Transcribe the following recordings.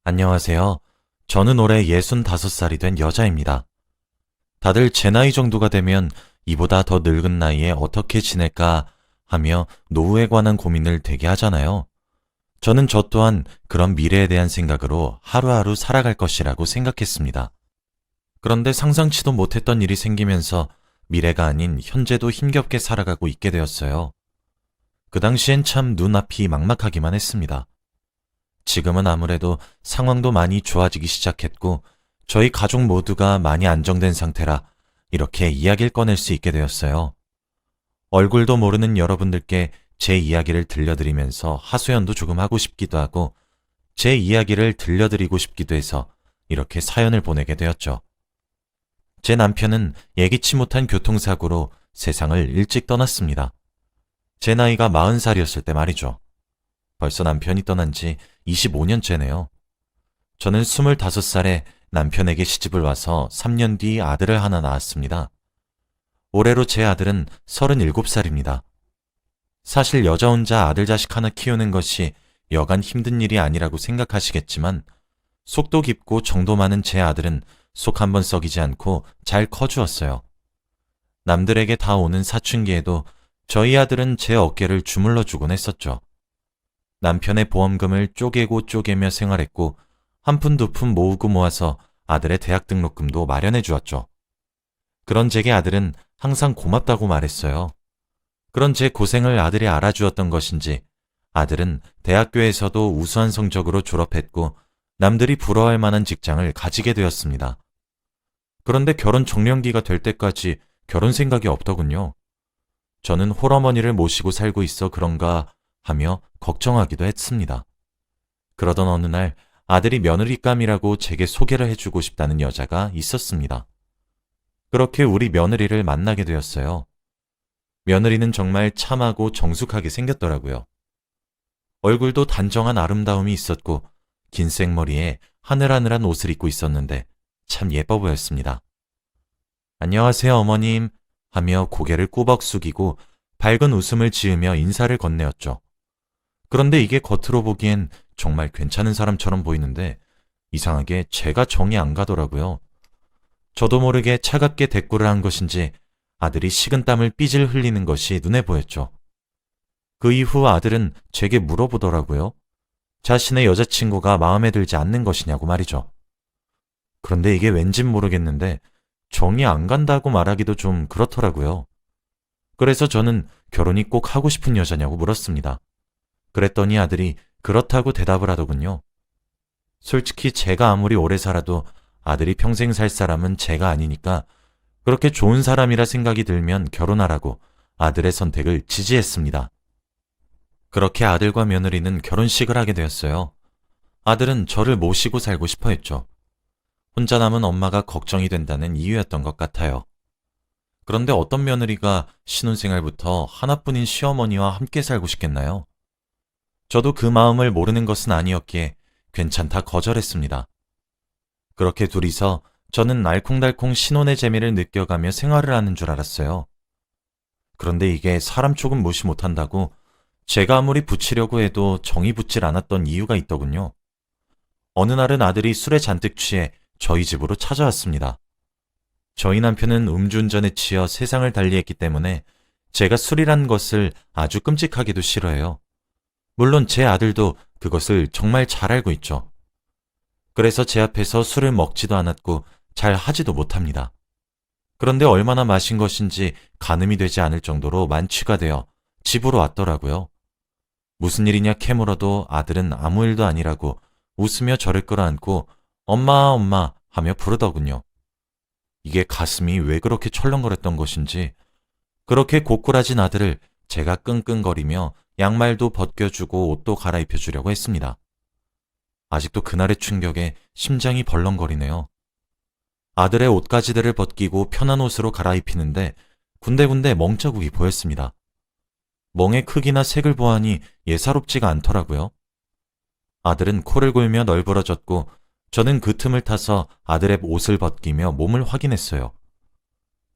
안녕하세요. 저는 올해 65살이 된 여자입니다. 다들 제 나이 정도가 되면 이보다 더 늙은 나이에 어떻게 지낼까 하며 노후에 관한 고민을 되게 하잖아요. 저는 저 또한 그런 미래에 대한 생각으로 하루하루 살아갈 것이라고 생각했습니다. 그런데 상상치도 못했던 일이 생기면서 미래가 아닌 현재도 힘겹게 살아가고 있게 되었어요. 그 당시엔 참 눈앞이 막막하기만 했습니다. 지금은 아무래도 상황도 많이 좋아지기 시작했고 저희 가족 모두가 많이 안정된 상태라 이렇게 이야기를 꺼낼 수 있게 되었어요. 얼굴도 모르는 여러분들께 제 이야기를 들려드리면서 하소연도 조금 하고 싶기도 하고 제 이야기를 들려드리고 싶기도 해서 이렇게 사연을 보내게 되었죠. 제 남편은 예기치 못한 교통사고로 세상을 일찍 떠났습니다. 제 나이가 40살이었을 때 말이죠. 벌써 남편이 떠난 지 25년째네요. 저는 25살에 남편에게 시집을 와서 3년 뒤 아들을 하나 낳았습니다. 올해로 제 아들은 37살입니다. 사실 여자 혼자 아들 자식 하나 키우는 것이 여간 힘든 일이 아니라고 생각하시겠지만 속도 깊고 정도 많은 제 아들은 속 한번 썩이지 않고 잘 커주었어요. 남들에게 다 오는 사춘기에도 저희 아들은 제 어깨를 주물러 주곤 했었죠. 남편의 보험금을 쪼개고 쪼개며 생활했고 한 푼 두 푼 모으고 모아서 아들의 대학 등록금도 마련해 주었죠. 그런 제게 아들은 항상 고맙다고 말했어요. 그런 제 고생을 아들이 알아주었던 것인지 아들은 대학교에서도 우수한 성적으로 졸업했고 남들이 부러워할 만한 직장을 가지게 되었습니다. 그런데 결혼 적령기가 될 때까지 결혼 생각이 없더군요. 저는 홀어머니를 모시고 살고 있어 그런가 하며 걱정하기도 했습니다. 그러던 어느 날 아들이 며느리감이라고 제게 소개를 해주고 싶다는 여자가 있었습니다. 그렇게 우리 며느리를 만나게 되었어요. 며느리는 정말 참하고 정숙하게 생겼더라고요. 얼굴도 단정한 아름다움이 있었고 긴 생머리에 하늘하늘한 옷을 입고 있었는데 참 예뻐 보였습니다. 안녕하세요 어머님 하며 고개를 꾸벅 숙이고 밝은 웃음을 지으며 인사를 건네었죠. 그런데 이게 겉으로 보기엔 정말 괜찮은 사람처럼 보이는데 이상하게 제가 정이 안 가더라고요. 저도 모르게 차갑게 대꾸를 한 것인지 아들이 식은땀을 삐질 흘리는 것이 눈에 보였죠. 그 이후 아들은 제게 물어보더라고요. 자신의 여자친구가 마음에 들지 않는 것이냐고 말이죠. 그런데 이게 왠진 모르겠는데 정이 안 간다고 말하기도 좀 그렇더라고요. 그래서 저는 결혼이 꼭 하고 싶은 여자냐고 물었습니다. 그랬더니 아들이 그렇다고 대답을 하더군요. 솔직히 제가 아무리 오래 살아도 아들이 평생 살 사람은 제가 아니니까 그렇게 좋은 사람이라 생각이 들면 결혼하라고 아들의 선택을 지지했습니다. 그렇게 아들과 며느리는 결혼식을 하게 되었어요. 아들은 저를 모시고 살고 싶어 했죠. 혼자 남은 엄마가 걱정이 된다는 이유였던 것 같아요. 그런데 어떤 며느리가 신혼생활부터 하나뿐인 시어머니와 함께 살고 싶겠나요? 저도 그 마음을 모르는 것은 아니었기에 괜찮다 거절했습니다. 그렇게 둘이서 저는 알콩달콩 신혼의 재미를 느껴가며 생활을 하는 줄 알았어요. 그런데 이게 사람 촉은 무시 못한다고 제가 아무리 붙이려고 해도 정이 붙질 않았던 이유가 있더군요. 어느 날은 아들이 술에 잔뜩 취해 저희 집으로 찾아왔습니다. 저희 남편은 음주운전에 치여 세상을 달리했기 때문에 제가 술이란 것을 아주 끔찍하게도 싫어해요. 물론 제 아들도 그것을 정말 잘 알고 있죠. 그래서 제 앞에서 술을 먹지도 않았고 잘 하지도 못합니다. 그런데 얼마나 마신 것인지 가늠이 되지 않을 정도로 만취가 되어 집으로 왔더라고요. 무슨 일이냐 캐물어도 아들은 아무 일도 아니라고 웃으며 저를 끌어안고 엄마 엄마 하며 부르더군요. 이게 가슴이 왜 그렇게 철렁거렸던 것인지 그렇게 고꾸라진 아들을 제가 끙끙거리며 양말도 벗겨주고 옷도 갈아입혀주려고 했습니다. 아직도 그날의 충격에 심장이 벌렁거리네요. 아들의 옷가지들을 벗기고 편한 옷으로 갈아입히는데 군데군데 멍자국이 보였습니다. 멍의 크기나 색을 보아하니 예사롭지가 않더라고요. 아들은 코를 골며 널브러졌고 저는 그 틈을 타서 아들의 옷을 벗기며 몸을 확인했어요.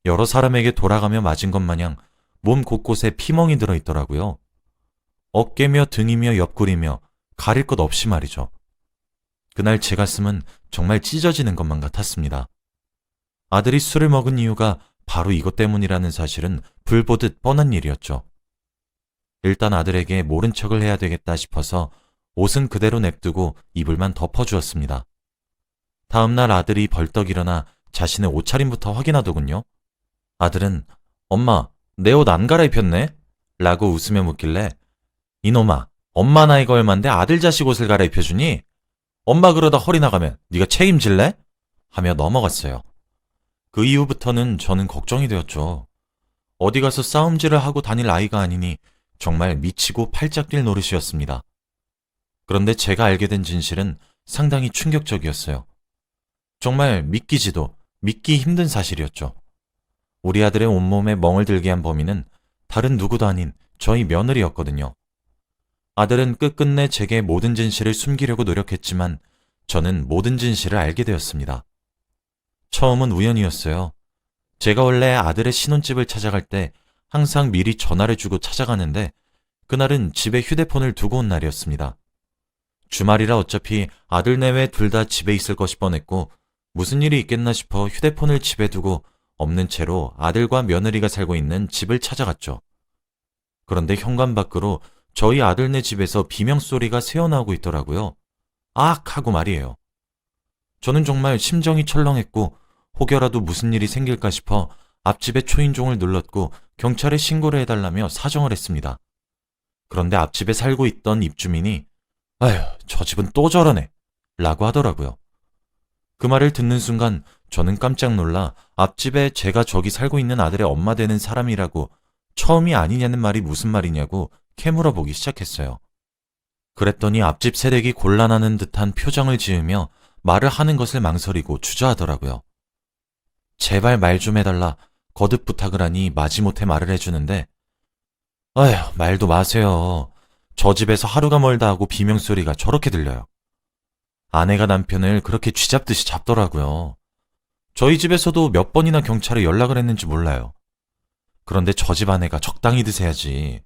여러 사람에게 돌아가며 맞은 것 마냥 몸 곳곳에 피멍이 들어있더라고요. 어깨며 등이며 옆구리며 가릴 것 없이 말이죠. 그날 제 가슴은 정말 찢어지는 것만 같았습니다. 아들이 술을 먹은 이유가 바로 이것 때문이라는 사실은 불보듯 뻔한 일이었죠. 일단 아들에게 모른 척을 해야 되겠다 싶어서 옷은 그대로 냅두고 이불만 덮어주었습니다. 다음날 아들이 벌떡 일어나 자신의 옷차림부터 확인하더군요. 아들은 엄마, 내 옷 안 갈아입혔네? 라고 웃으며 묻길래 이놈아, 엄마 나이가 얼만데 아들 자식 옷을 갈아입혀주니? 엄마 그러다 허리 나가면 네가 책임질래? 하며 넘어갔어요. 그 이후부터는 저는 걱정이 되었죠. 어디 가서 싸움질을 하고 다닐 아이가 아니니 정말 미치고 팔짝 뛸 노릇이었습니다. 그런데 제가 알게 된 진실은 상당히 충격적이었어요. 정말 믿기지도 믿기 힘든 사실이었죠. 우리 아들의 온몸에 멍을 들게 한 범인은 다른 누구도 아닌 저희 며느리였거든요. 아들은 끝끝내 제게 모든 진실을 숨기려고 노력했지만 저는 모든 진실을 알게 되었습니다. 처음은 우연이었어요. 제가 원래 아들의 신혼집을 찾아갈 때 항상 미리 전화를 주고 찾아가는데 그날은 집에 휴대폰을 두고 온 날이었습니다. 주말이라 어차피 아들 내외 둘 다 집에 있을 것이 뻔했고 무슨 일이 있겠나 싶어 휴대폰을 집에 두고 없는 채로 아들과 며느리가 살고 있는 집을 찾아갔죠. 그런데 현관 밖으로 저희 아들네 집에서 비명소리가 새어나오고 있더라고요. 악! 하고 말이에요. 저는 정말 심정이 철렁했고 혹여라도 무슨 일이 생길까 싶어 앞집의 초인종을 눌렀고 경찰에 신고를 해달라며 사정을 했습니다. 그런데 앞집에 살고 있던 입주민이 아휴, 저 집은 또 저러네 라고 하더라고요. 그 말을 듣는 순간 저는 깜짝 놀라 앞집에 제가 저기 살고 있는 아들의 엄마 되는 사람이라고 처음이 아니냐는 말이 무슨 말이냐고 캐물어보기 시작했어요. 그랬더니 앞집 세댁이 곤란하는 듯한 표정을 지으며 말을 하는 것을 망설이고 주저하더라고요. 제발 말 좀 해달라 거듭 부탁을 하니 마지못해 말을 해주는데 아휴, 말도 마세요. 저 집에서 하루가 멀다 하고 비명소리가 저렇게 들려요. 아내가 남편을 그렇게 쥐잡듯이 잡더라고요. 저희 집에서도 몇 번이나 경찰에 연락을 했는지 몰라요. 그런데 저 집 아내가 적당히 드세야지.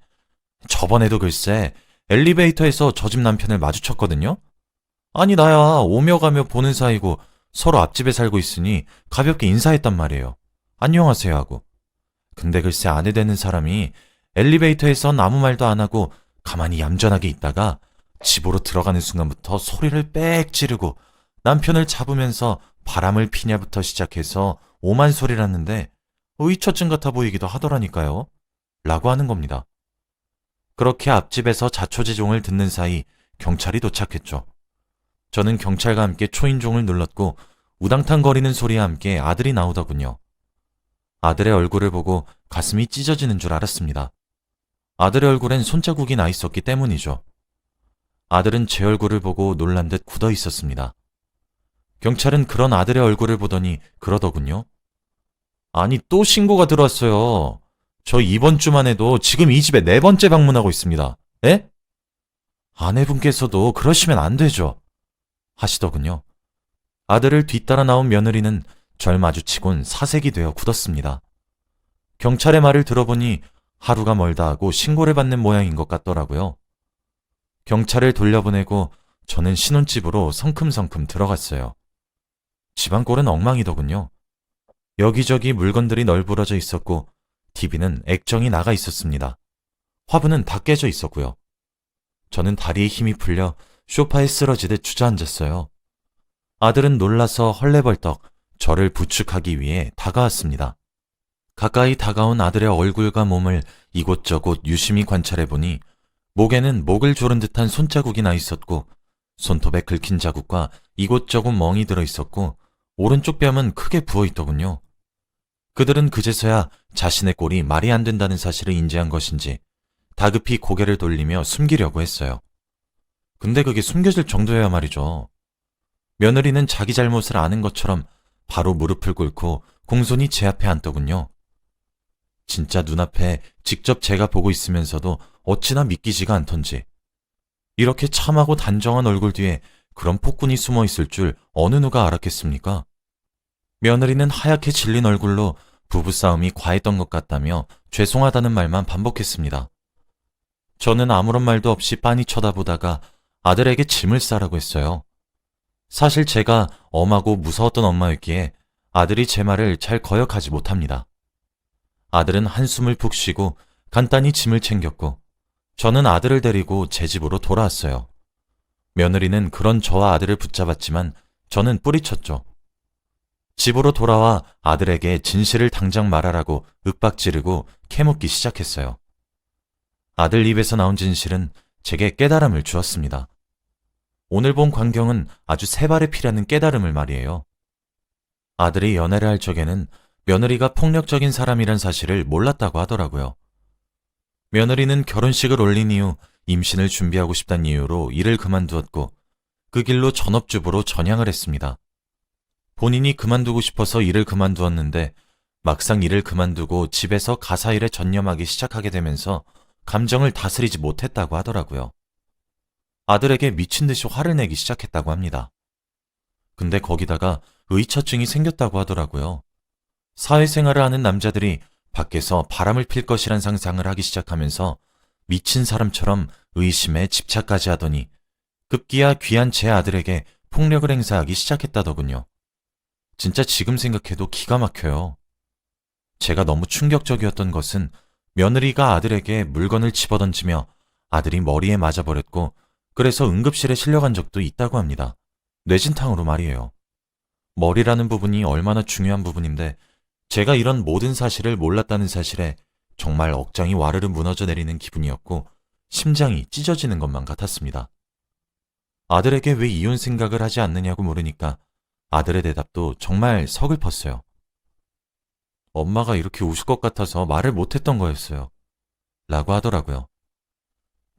저번에도 글쎄 엘리베이터에서 저 집 남편을 마주쳤거든요. 아니 나야 오며 가며 보는 사이고 서로 앞집에 살고 있으니 가볍게 인사했단 말이에요. 안녕하세요 하고. 근데 글쎄 아내 되는 사람이 엘리베이터에선 아무 말도 안 하고 가만히 얌전하게 있다가 집으로 들어가는 순간부터 소리를 빽 지르고 남편을 잡으면서 바람을 피냐부터 시작해서 오만 소리를 하는데 의처증 같아 보이기도 하더라니까요. 라고 하는 겁니다. 그렇게 앞집에서 자초지종을 듣는 사이 경찰이 도착했죠. 저는 경찰과 함께 초인종을 눌렀고 우당탕거리는 소리와 함께 아들이 나오더군요. 아들의 얼굴을 보고 가슴이 찢어지는 줄 알았습니다. 아들의 얼굴엔 손자국이 나 있었기 때문이죠. 아들은 제 얼굴을 보고 놀란 듯 굳어 있었습니다. 경찰은 그런 아들의 얼굴을 보더니 그러더군요. 아니 또 신고가 들어왔어요. 저 이번 주만 해도 지금 이 집에 4번째 방문하고 있습니다. 에? 아내분께서도 그러시면 안 되죠. 하시더군요. 아들을 뒤따라 나온 며느리는 절 마주치곤 사색이 되어 굳었습니다. 경찰의 말을 들어보니 하루가 멀다 하고 신고를 받는 모양인 것 같더라고요. 경찰을 돌려보내고 저는 신혼집으로 성큼성큼 들어갔어요. 집안 꼴은 엉망이더군요. 여기저기 물건들이 널브러져 있었고 TV는 액정이 나가 있었습니다. 화분은 다 깨져 있었고요. 저는 다리에 힘이 풀려 소파에 쓰러지듯 주저앉았어요. 아들은 놀라서 헐레벌떡 저를 부축하기 위해 다가왔습니다. 가까이 다가온 아들의 얼굴과 몸을 이곳저곳 유심히 관찰해보니 목에는 목을 조른 듯한 손자국이 나 있었고 손톱에 긁힌 자국과 이곳저곳 멍이 들어 있었고 오른쪽 뺨은 크게 부어 있더군요. 그들은 그제서야 자신의 꼴이 말이 안 된다는 사실을 인지한 것인지 다급히 고개를 돌리며 숨기려고 했어요. 근데 그게 숨겨질 정도여야 말이죠. 며느리는 자기 잘못을 아는 것처럼 바로 무릎을 꿇고 공손히 제 앞에 앉더군요. 진짜 눈앞에 직접 제가 보고 있으면서도 어찌나 믿기지가 않던지. 이렇게 참하고 단정한 얼굴 뒤에 그런 폭군이 숨어 있을 줄 어느 누가 알았겠습니까? 며느리는 하얗게 질린 얼굴로 부부싸움이 과했던 것 같다며 죄송하다는 말만 반복했습니다. 저는 아무런 말도 없이 빤히 쳐다보다가 아들에게 짐을 싸라고 했어요. 사실 제가 엄하고 무서웠던 엄마였기에 아들이 제 말을 잘 거역하지 못합니다. 아들은 한숨을 푹 쉬고 간단히 짐을 챙겼고 저는 아들을 데리고 제 집으로 돌아왔어요. 며느리는 그런 저와 아들을 붙잡았지만 저는 뿌리쳤죠. 집으로 돌아와 아들에게 진실을 당장 말하라고 윽박지르고 캐묻기 시작했어요. 아들 입에서 나온 진실은 제게 깨달음을 주었습니다. 오늘 본 광경은 아주 세 발의 피라는 깨달음을 말이에요. 아들이 연애를 할 적에는 며느리가 폭력적인 사람이란 사실을 몰랐다고 하더라고요. 며느리는 결혼식을 올린 이후 임신을 준비하고 싶다는 이유로 일을 그만두었고 그 길로 전업주부로 전향을 했습니다. 본인이 그만두고 싶어서 일을 그만두었는데 막상 일을 그만두고 집에서 가사일에 전념하기 시작하게 되면서 감정을 다스리지 못했다고 하더라고요. 아들에게 미친 듯이 화를 내기 시작했다고 합니다. 근데 거기다가 의처증이 생겼다고 하더라고요. 사회생활을 하는 남자들이 밖에서 바람을 필 것이란 상상을 하기 시작하면서 미친 사람처럼 의심에 집착까지 하더니 급기야 귀한 제 아들에게 폭력을 행사하기 시작했다더군요. 진짜 지금 생각해도 기가 막혀요. 제가 너무 충격적이었던 것은 며느리가 아들에게 물건을 집어던지며 아들이 머리에 맞아버렸고 그래서 응급실에 실려간 적도 있다고 합니다. 뇌진탕으로 말이에요. 머리라는 부분이 얼마나 중요한 부분인데 제가 이런 모든 사실을 몰랐다는 사실에 정말 억장이 와르르 무너져 내리는 기분이었고 심장이 찢어지는 것만 같았습니다. 아들에게 왜 이혼 생각을 하지 않느냐고 물으니까 아들의 대답도 정말 서글펐어요. 엄마가 이렇게 우실 것 같아서 말을 못했던 거였어요. 라고 하더라고요.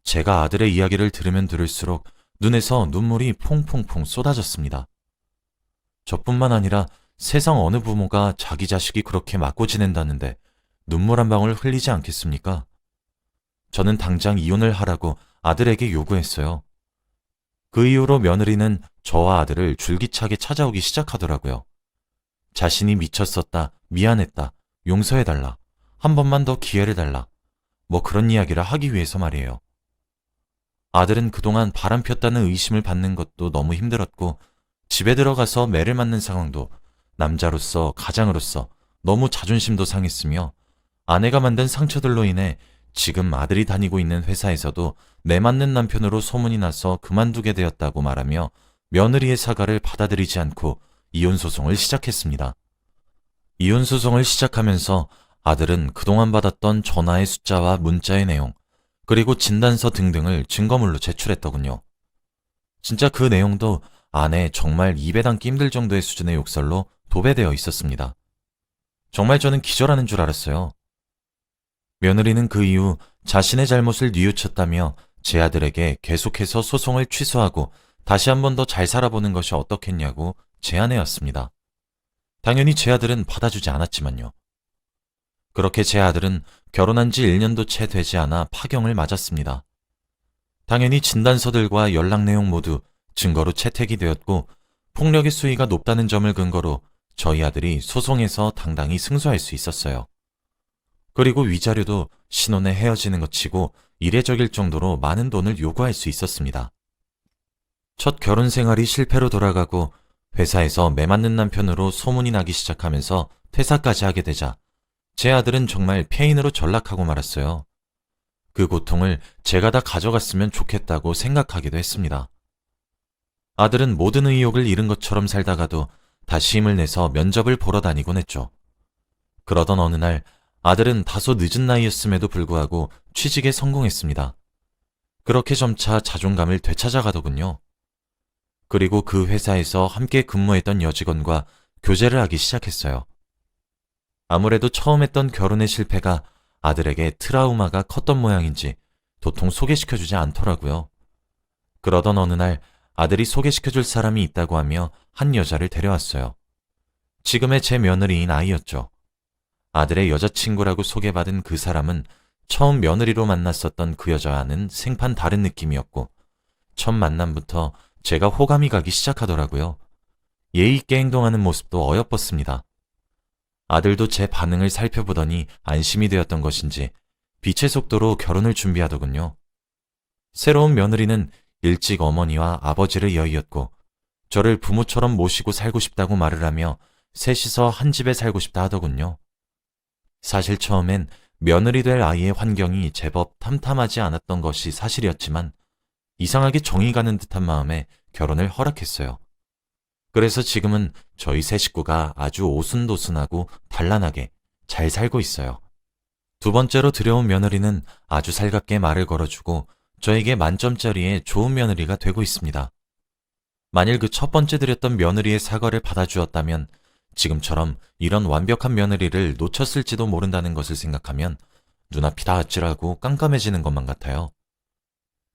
제가 아들의 이야기를 들으면 들을수록 눈에서 눈물이 퐁퐁퐁 쏟아졌습니다. 저뿐만 아니라 세상 어느 부모가 자기 자식이 그렇게 맞고 지낸다는데 눈물 한 방울 흘리지 않겠습니까? 저는 당장 이혼을 하라고 아들에게 요구했어요. 그 이후로 며느리는 저와 아들을 줄기차게 찾아오기 시작하더라고요. 자신이 미쳤었다, 미안했다, 용서해달라, 한 번만 더 기회를 달라, 뭐 그런 이야기를 하기 위해서 말이에요. 아들은 그동안 바람 폈다는 의심을 받는 것도 너무 힘들었고 집에 들어가서 매를 맞는 상황도 남자로서 가장으로서 너무 자존심도 상했으며 아내가 만든 상처들로 인해 지금 아들이 다니고 있는 회사에서도 매 맞는 남편으로 소문이 나서 그만두게 되었다고 말하며 며느리의 사과를 받아들이지 않고 이혼소송을 시작했습니다. 이혼소송을 시작하면서 아들은 그동안 받았던 전화의 숫자와 문자의 내용, 그리고 진단서 등등을 증거물로 제출했더군요. 진짜 그 내용도 안에 정말 입에 담기 힘들 정도의 수준의 욕설로 도배되어 있었습니다. 정말 저는 기절하는 줄 알았어요. 며느리는 그 이후 자신의 잘못을 뉘우쳤다며 제 아들에게 계속해서 소송을 취소하고 다시 한 번 더 잘 살아보는 것이 어떻겠냐고 제안해왔습니다. 당연히 제 아들은 받아주지 않았지만요. 그렇게 제 아들은 결혼한 지 1년도 채 되지 않아 파경을 맞았습니다. 당연히 진단서들과 연락 내용 모두 증거로 채택이 되었고 폭력의 수위가 높다는 점을 근거로 저희 아들이 소송에서 당당히 승소할 수 있었어요. 그리고 위자료도 신혼에 헤어지는 것 치고 이례적일 정도로 많은 돈을 요구할 수 있었습니다. 첫 결혼 생활이 실패로 돌아가고 회사에서 매맞는 남편으로 소문이 나기 시작하면서 퇴사까지 하게 되자 제 아들은 정말 폐인으로 전락하고 말았어요. 그 고통을 제가 다 가져갔으면 좋겠다고 생각하기도 했습니다. 아들은 모든 의욕을 잃은 것처럼 살다가도 다시 힘을 내서 면접을 보러 다니곤 했죠. 그러던 어느 날 아들은 다소 늦은 나이였음에도 불구하고 취직에 성공했습니다. 그렇게 점차 자존감을 되찾아가더군요. 그리고 그 회사에서 함께 근무했던 여직원과 교제를 하기 시작했어요. 아무래도 처음 했던 결혼의 실패가 아들에게 트라우마가 컸던 모양인지 도통 소개시켜주지 않더라고요. 그러던 어느 날 아들이 소개시켜줄 사람이 있다고 하며 한 여자를 데려왔어요. 지금의 제 며느리인 아이였죠. 아들의 여자친구라고 소개받은 그 사람은 처음 며느리로 만났었던 그 여자와는 생판 다른 느낌이었고 첫 만남부터 제가 호감이 가기 시작하더라고요. 예의 있게 행동하는 모습도 어여뻤습니다. 아들도 제 반응을 살펴보더니 안심이 되었던 것인지 빛의 속도로 결혼을 준비하더군요. 새로운 며느리는 일찍 어머니와 아버지를 여의었고 저를 부모처럼 모시고 살고 싶다고 말을 하며 셋이서 한 집에 살고 싶다 하더군요. 사실 처음엔 며느리 될 아이의 환경이 제법 탐탐하지 않았던 것이 사실이었지만 이상하게 정이 가는 듯한 마음에 결혼을 허락했어요. 그래서 지금은 저희 세 식구가 아주 오순도순하고 단란하게 잘 살고 있어요. 두 번째로 들여온 며느리는 아주 살갑게 말을 걸어주고 저에게 만점짜리의 좋은 며느리가 되고 있습니다. 만일 그 첫 번째 들였던 며느리의 사과를 받아주었다면 지금처럼 이런 완벽한 며느리를 놓쳤을지도 모른다는 것을 생각하면 눈앞이 다 아찔하고 깜깜해지는 것만 같아요.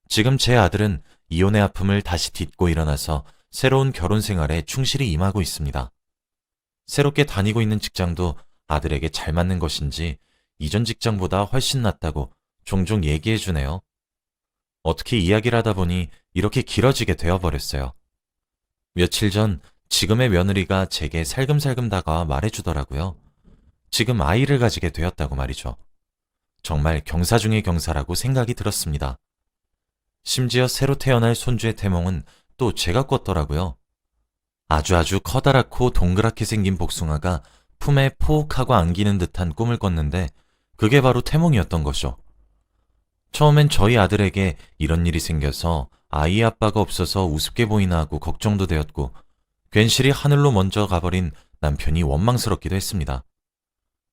지금 제 아들은 이혼의 아픔을 다시 딛고 일어나서 새로운 결혼 생활에 충실히 임하고 있습니다. 새롭게 다니고 있는 직장도 아들에게 잘 맞는 것인지 이전 직장보다 훨씬 낫다고 종종 얘기해 주네요. 어떻게 이야기를 하다 보니 이렇게 길어지게 되어버렸어요. 며칠 전 지금의 며느리가 제게 살금살금 다가와 말해주더라고요. 지금 아이를 가지게 되었다고 말이죠. 정말 경사 중의 경사라고 생각이 들었습니다. 심지어 새로 태어날 손주의 태몽은 또 제가 꿨더라고요. 아주 커다랗고 동그랗게 생긴 복숭아가 품에 포옥하고 안기는 듯한 꿈을 꿨는데 그게 바로 태몽이었던 것이죠. 처음엔 저희 아들에게 이런 일이 생겨서 아이 아빠가 없어서 우습게 보이나 하고 걱정도 되었고 괜시리 하늘로 먼저 가버린 남편이 원망스럽기도 했습니다.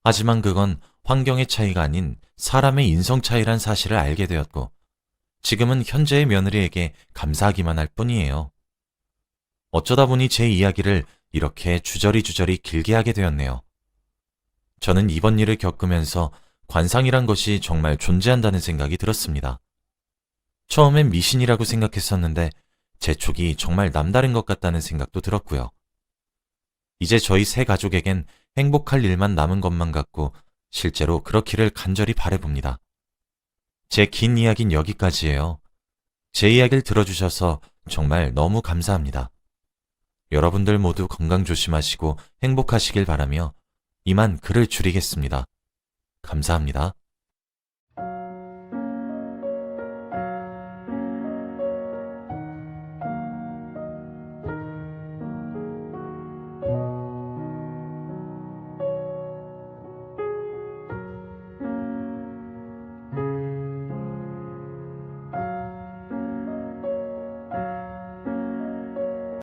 하지만 그건 환경의 차이가 아닌 사람의 인성 차이란 사실을 알게 되었고 지금은 현재의 며느리에게 감사하기만 할 뿐이에요. 어쩌다 보니 제 이야기를 이렇게 주저리 길게 하게 되었네요. 저는 이번 일을 겪으면서 관상이란 것이 정말 존재한다는 생각이 들었습니다. 처음엔 미신이라고 생각했었는데 제 촉이 정말 남다른 것 같다는 생각도 들었고요. 이제 저희 세 가족에겐 행복할 일만 남은 것만 같고 실제로 그렇기를 간절히 바라봅니다. 제 긴 이야기는 여기까지예요. 제 이야기를 들어주셔서 정말 너무 감사합니다. 여러분들 모두 건강 조심하시고 행복하시길 바라며 이만 글을 줄이겠습니다. 감사합니다.